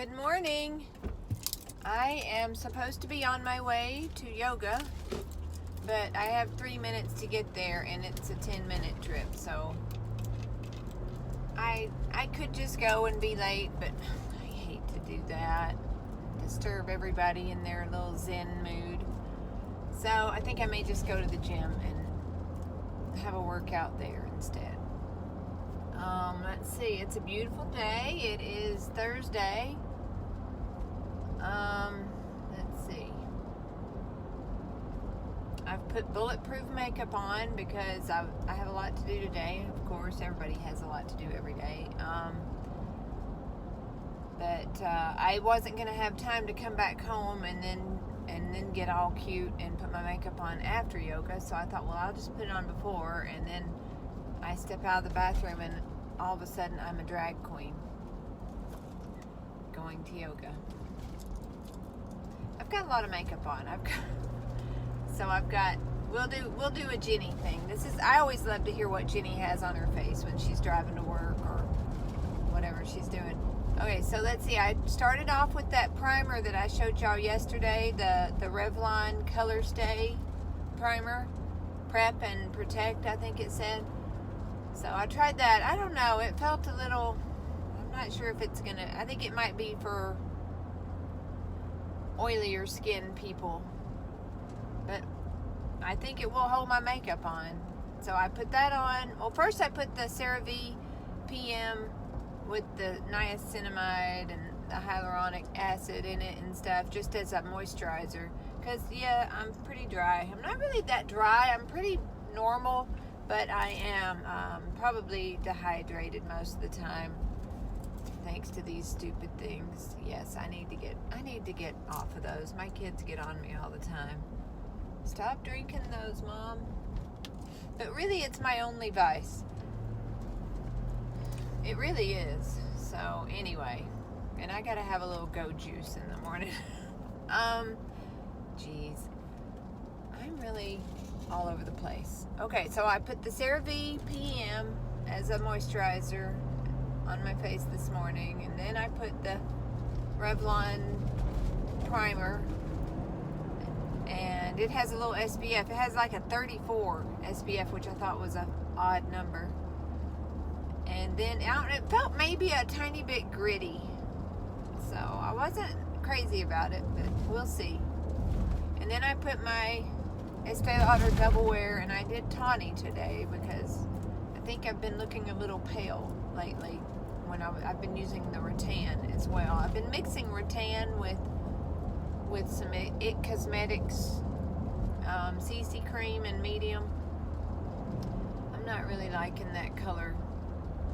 Good morning. I am supposed to be on my way to yoga, but I have 3 minutes to get there and it's a 10-minute trip, so I could just go and be late, but I hate to do that. Disturb everybody in their little zen mood. So I think I may just go to the gym and have a workout there instead. Let's see, it's a beautiful day. It is Thursday. Let's see. I've put bulletproof makeup on because I have a lot to do today. Of course, everybody has a lot to do every day. But I wasn't going to have time to come back home and then get all cute and put my makeup on after yoga. So I thought, well, I'll just put it on before, and then I step out of the bathroom and all of a sudden I'm a drag queen going to yoga. I've got a lot of makeup on. We'll do a Jenny thing. I always love to hear what Jenny has on her face when she's driving to work or whatever she's doing. Okay, so let's see. I started off with that primer that I showed y'all yesterday, the Revlon Color Stay primer, Prep and Protect, I think it said. So I tried that. I don't know. It felt a little, I'm not sure if it's going to, I think it might be for oilier skin people. But I think it will hold my makeup on. So I put that on. Well, first I put the CeraVe PM with the niacinamide and the hyaluronic acid in it and stuff, just as a moisturizer. Because, yeah, I'm pretty dry. I'm not really that dry. I'm pretty normal. But I am probably dehydrated most of the time, thanks to these stupid things. Yes, I need to get off of those. My kids get on me all the time. Stop drinking those, Mom. But really, it's my only vice. It really is. So anyway, and I gotta have a little go juice in the morning. Geez, I'm really all over the place. Okay, so I put the CeraVe PM as a moisturizer on my face this morning, and then I put the Revlon primer, and it has a little SPF. It has like a 34 SPF, which I thought was an odd number. And then it felt maybe a tiny bit gritty, so I wasn't crazy about it, but we'll see. And then I put my Estee Lauder Double Wear, and I did tawny today because I think I've been looking a little pale lately when I've been using the rattan as well. I've been mixing rattan with some IT Cosmetics CC cream in medium. I'm not really liking that color.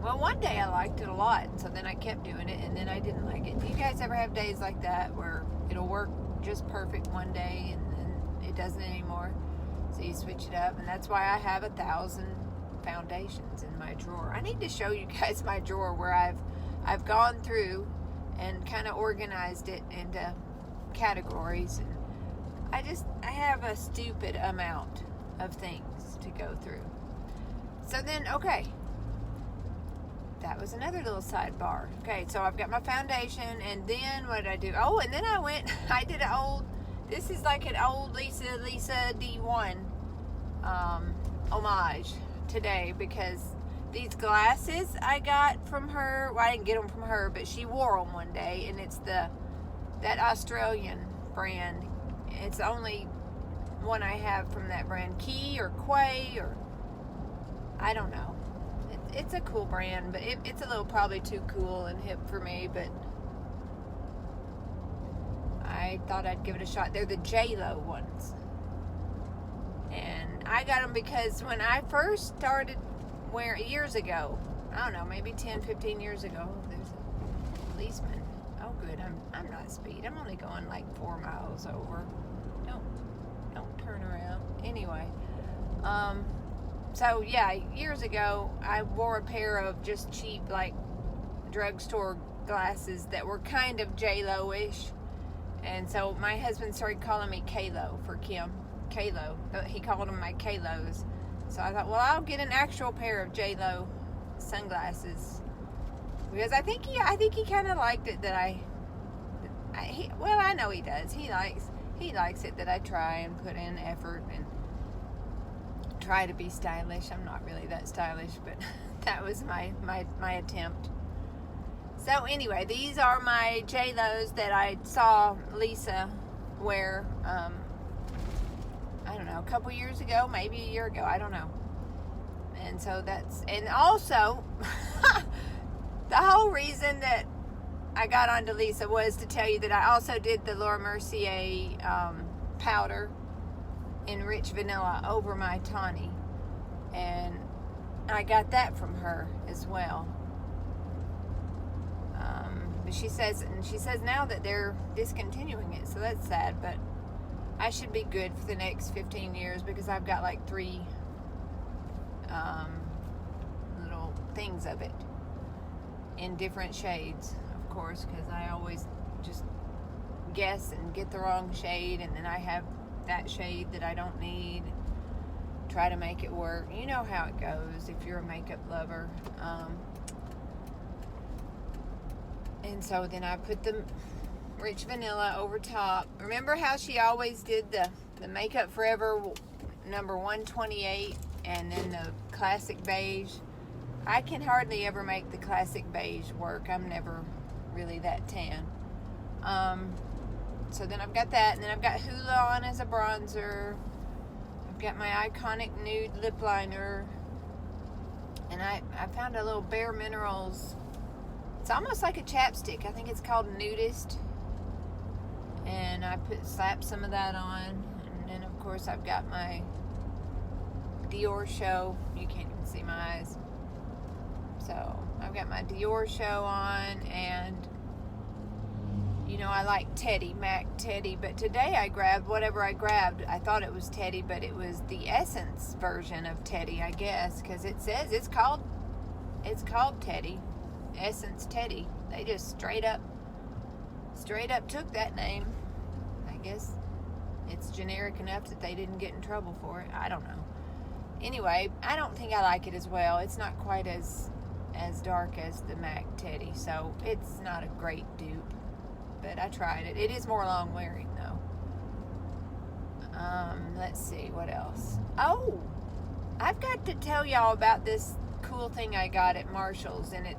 Well, one day I liked it a lot, so then I kept doing it, and then I didn't like it. Do you guys ever have days like that where it'll work just perfect one day and then it doesn't anymore? So you switch it up, and that's why I have 1,000 foundations in my drawer. I need to show you guys my drawer where I've gone through and kind of organized it into categories, and I have a stupid amount of things to go through. So then, okay, that was another little sidebar. Okay, so I've got my foundation, and then what did I do? Oh, and then I did this is like an old Lisa D1 homage today, because these glasses I got from her, well, I didn't get them from her, but she wore them one day, and it's that Australian brand. It's the only one I have from that brand, Key or Quay, or I don't know. It's a cool brand, but it's a little probably too cool and hip for me, but I thought I'd give it a shot. They're the J-Lo ones. And I got them because when I first started wearing, years ago, I don't know, maybe 10, 15 years ago, there's a policeman. Oh, good, I'm not speed. I'm only going like 4 miles over. Don't turn around. Anyway, so yeah, years ago, I wore a pair of just cheap, like, drugstore glasses that were kind of J-Lo-ish. And so my husband started calling me K-Lo for Kim. K-Lo. He called them my K-Los. So I thought, well, I'll get an actual pair of J-Lo sunglasses because I think he kind of liked it that I I know he does. He likes it that I try and put in effort and try to be stylish. I'm not really that stylish, but that was my attempt. So anyway, these are my J-Lo's that I saw Lisa wear, I don't know, a couple years ago, maybe a year ago, I don't know. And so and also, the whole reason that I got onto Lisa was to tell you that I also did the Laura Mercier powder in rich vanilla over my tawny, and I got that from her as well. But she says now that they're discontinuing it, so that's sad. But I should be good for the next 15 years because I've got like 3 little things of it in different shades, of course, because I always just guess and get the wrong shade, and then I have that shade that I don't need, try to make it work. You know how it goes if you're a makeup lover. And so then I put the rich vanilla over top. Remember how she always did the Makeup Forever number 128 and then the classic beige? I can hardly ever make the classic beige work. I'm never really that tan. So then I've got that, and then I've got Hoola on as a bronzer. I've got my Iconic Nude lip liner, and I found a little Bare Minerals. It's almost like a chapstick. I think it's called Nudist, and I slapped some of that on, and then of course I've got my Dior Show. You can't even see my eyes. So I've got my Dior Show on, and you know, I like Teddy, MAC Teddy, but today I grabbed whatever I grabbed. I thought it was Teddy, but it was the Essence version of Teddy, I guess, because it says it's called Teddy, Essence Teddy. They just straight up took that name. I guess it's generic enough that they didn't get in trouble for it. I don't know. Anyway, I don't think I like it as well. It's not quite as dark as the MAC Teddy, so it's not a great dupe. But I tried it. It is more long wearing though. Let's see what else. Oh, I've got to tell y'all about this cool thing I got at Marshall's, and I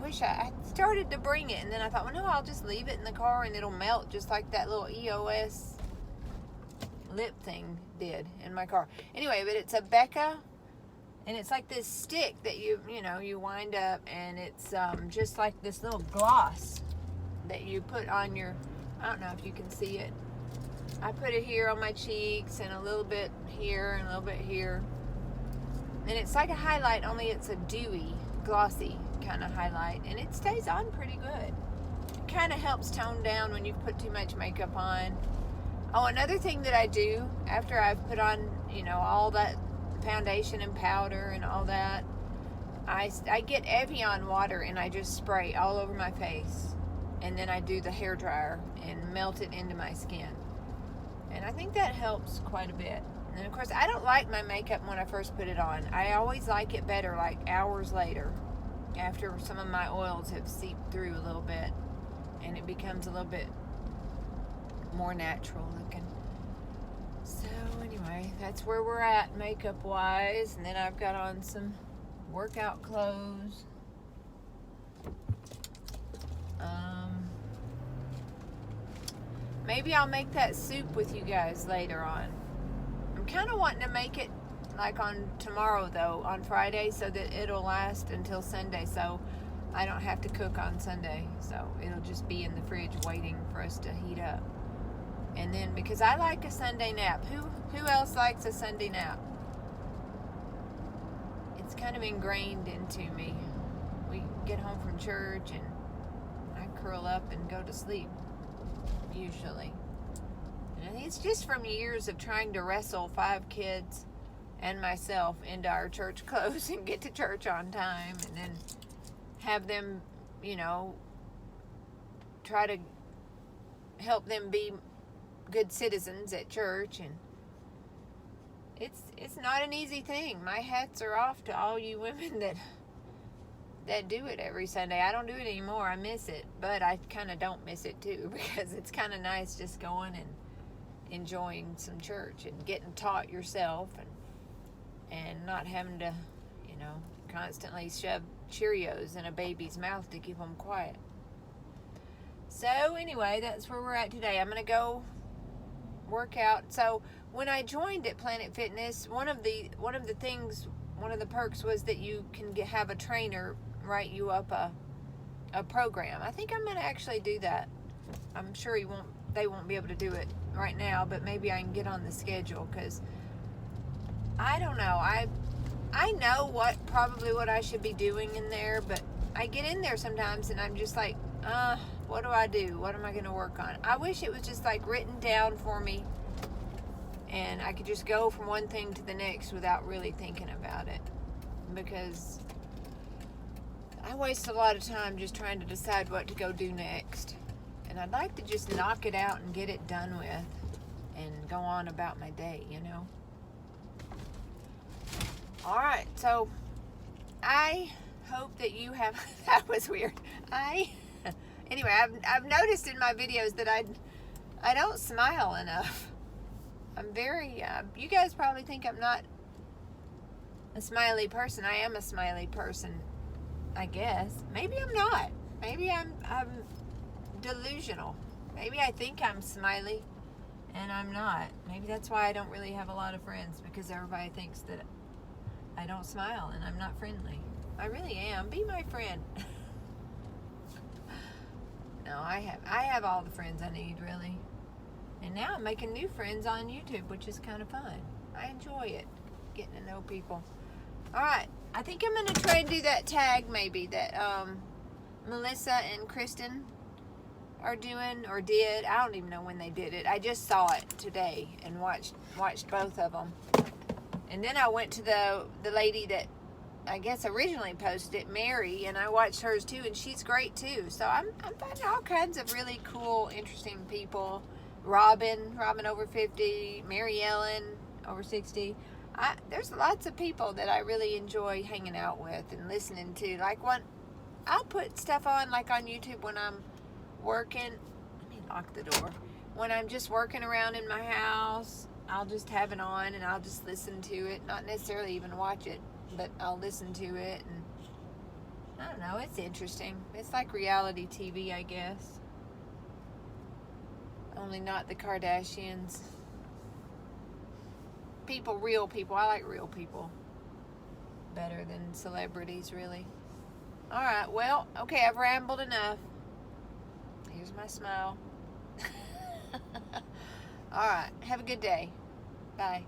wish I started to bring it, and then I thought, well, no, I'll just leave it in the car and it'll melt just like that little EOS lip thing did in my car. Anyway, but it's a Becca, and it's like this stick that you wind up, and it's just like this little gloss that you put on your, I don't know if you can see it. I put it here on my cheeks and a little bit here and a little bit here. And it's like a highlight, only it's a dewy, glossy kind of highlight. And it stays on pretty good. It kind of helps tone down when you've put too much makeup on. Oh, another thing that I do after I've put on, all that foundation and powder and all that, I get Evian water and I just spray all over my face. And then I do the hair dryer and melt it into my skin. And I think that helps quite a bit. And of course, I don't like my makeup when I first put it on. I always like it better like hours later, after some of my oils have seeped through a little bit and it becomes a little bit more natural looking. So anyway, that's where we're at makeup wise. And then I've got on some workout clothes. Maybe I'll make that soup with you guys later on. I'm kind of wanting to make it like on tomorrow though, on Friday, so that it'll last until Sunday, so I don't have to cook on Sunday. So it'll just be in the fridge waiting for us to heat up. And then, because I like a Sunday nap. Who else likes a Sunday nap? It's kind of ingrained into me. We get home from church and I curl up and go to sleep, usually. And it's just from years of trying to wrestle 5 kids and myself into our church clothes and get to church on time, and then have them, try to help them be good citizens at church. And it's not an easy thing. My hats are off to all you women that that do it every Sunday. I don't do it anymore. I miss it, but I kind of don't miss it too, because it's kind of nice just going and enjoying some church and getting taught yourself, and not having to, constantly shove Cheerios in a baby's mouth to keep them quiet. So anyway, that's where we're at today. I'm going to go work out. So when I joined at Planet Fitness, one of the perks was that you can have a trainer write you up a program. I think I'm going to actually do that. I'm sure they won't be able to do it right now, but maybe I can get on the schedule, because I don't know. I know probably what I should be doing in there, but I get in there sometimes and I'm just like, what do I do? What am I going to work on? I wish it was just like written down for me and I could just go from one thing to the next without really thinking about it, because I waste a lot of time just trying to decide what to go do next. And I'd like to just knock it out and get it done with and go on about my day, All right, so I hope that you have, that was weird. Anyway, I've noticed in my videos that I don't smile enough. I'm very, you guys probably think I'm not a smiley person. I am a smiley person, I guess. Maybe I'm not. Maybe I'm delusional. Maybe I think I'm smiley and I'm not. Maybe that's why I don't really have a lot of friends, because everybody thinks that I don't smile and I'm not friendly. I really am. Be my friend. No, I have all the friends I need, really. And now I'm making new friends on YouTube, which is kind of fun. I enjoy it, getting to know people. All right, I think I'm going to try and do that tag maybe that Melissa and Kristen are doing, or did. I don't even know when they did it. I just saw it today and watched both of them. And then I went to the lady that I guess originally posted it, Mary, and I watched hers too, and she's great too. So I'm finding all kinds of really cool, interesting people. Robin over 50, Mary Ellen over 60. There's lots of people that I really enjoy hanging out with and listening to. Like I'll put stuff on like on YouTube when I'm working. Let me lock the door. When I'm just working around in my house, I'll just have it on and I'll just listen to it. Not necessarily even watch it, but I'll listen to it, and I don't know, it's interesting. It's like reality TV, I guess. Only not the Kardashians. Real people. I like real people better than celebrities, really. All right, well, okay, I've rambled enough. Here's my smile. All right, have a good day. Bye.